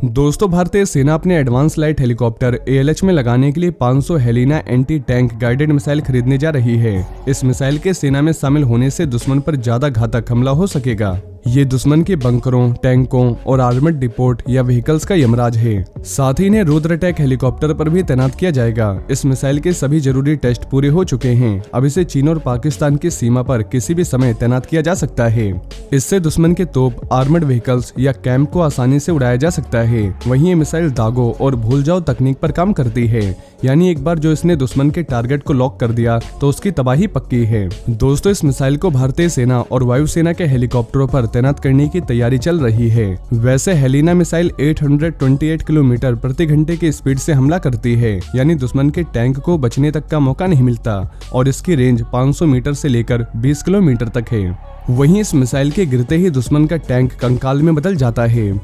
दोस्तों, भारतीय सेना अपने एडवांस लाइट हेलीकॉप्टर ALH में लगाने के लिए 500 Helina anti tank guided missile खरीदने जा रही है। इस मिसाइल के सेना में शामिल होने से दुश्मन पर ज्यादा घातक हमला हो सकेगा। ये दुश्मन के बंकरों, टैंकों और आर्मर्ड डिपोट या व्हीकल्स का यमराज है। साथ ही इन्हें रुद्र अटैक हेलीकॉप्टर पर भी तैनात किया जाएगा। इस मिसाइल के सभी जरूरी टेस्ट पूरे हो चुके हैं। अब इसे चीन और पाकिस्तान की सीमा पर किसी भी समय तैनात किया जा सकता है। इससे दुश्मन के तोप, आर्मर्ड व्हीकल्स या कैंप को आसानी से उड़ाया जा सकता है। वहीं ये मिसाइल दागों और भूल जाओ तकनीक पर काम करती है, यानी एक बार जो इसने दुश्मन के टारगेट को लॉक कर दिया तो उसकी तबाही पक्की है। दोस्तों, इस मिसाइल को भारतीय सेना और वायुसेना के हेलीकॉप्टरों पर तैनात करने की तैयारी चल रही है। वैसे हेलिना मिसाइल 828 किलोमीटर प्रति घंटे की स्पीड से हमला करती है, यानी दुश्मन के टैंक को बचने तक का मौका नहीं मिलता, और इसकी रेंज 500 मीटर से लेकर 20 किलोमीटर तक है। वहीं इस मिसाइल के गिरते ही दुश्मन का टैंक कंकाल में बदल जाता है।